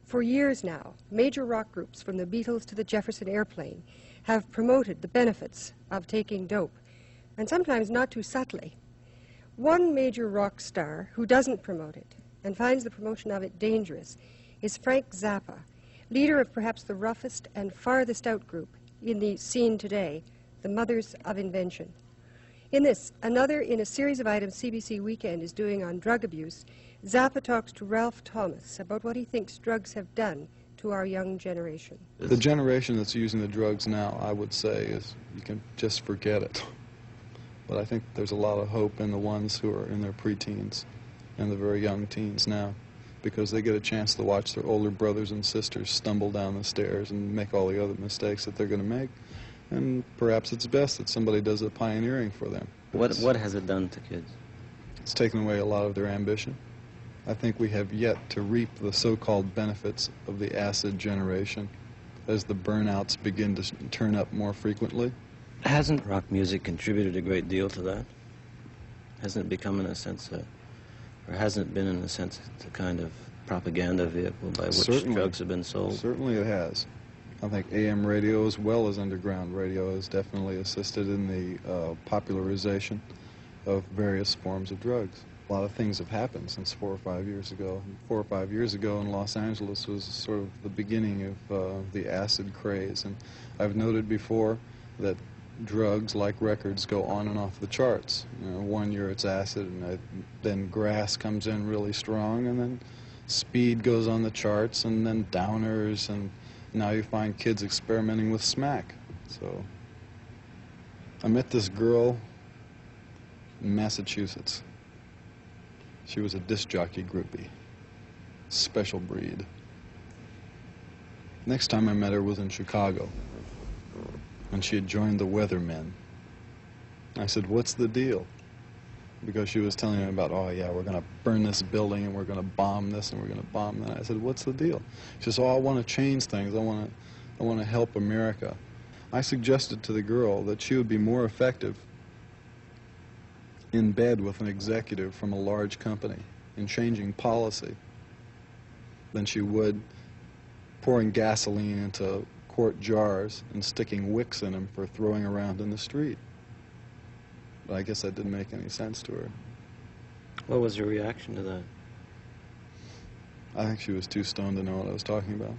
For years now, major rock groups from the Beatles to the Jefferson Airplane have promoted the benefits of taking dope, and sometimes not too subtly. One major rock star who doesn't promote it and finds the promotion of it dangerous is Frank Zappa, leader of perhaps the roughest and farthest out group in the scene today, the Mothers of Invention. In this, another in a series of items CBC Weekend is doing on drug abuse, Zappa talks to Ralph Thomas about what he thinks drugs have done to our young generation. The generation that's using the drugs now, I would say, is you can just forget it. But I think there's a lot of hope in the ones who are in their preteens and the very young teens now, because they get a chance to watch their older brothers and sisters stumble down the stairs and make all the other mistakes that they're going to make. And perhaps it's best that somebody does the pioneering for them. What has it done to kids? It's taken away a lot of their ambition. I think we have yet to reap the so-called benefits of the acid generation as the burnouts begin to turn up more frequently. Hasn't rock music contributed a great deal to that? Hasn't it become, in a sense, or hasn't it been, in a sense, the kind of propaganda vehicle by which drugs have been sold? Certainly it has. I think AM radio as well as underground radio has definitely assisted in the popularization of various forms of drugs. A lot of things have happened since 4 or 5 years ago. 4 or 5 years ago in Los Angeles was sort of the beginning of the acid craze. And I've noted before that drugs, like records, go on and off the charts. You know, 1 year it's acid, and then grass comes in really strong, and then speed goes on the charts, and then downers, and now you find kids experimenting with smack. So I met this girl in Massachusetts. She was a disc jockey groupie, special breed. Next time I met her was in Chicago, and she had joined the Weathermen. I said, "What's the deal?" Because she was telling me about, oh yeah, we're going to burn this building, and we're going to bomb this, and we're going to bomb that. I said, "What's the deal?" She says, "Oh, I want to change things. I want to help America." I suggested to the girl that she would be more effective in bed with an executive from a large company in changing policy than she would pouring gasoline into quart jars and sticking wicks in them for throwing around in the street. But I guess that didn't make any sense to her. What was your reaction to that? I think she was too stoned to know what I was talking about.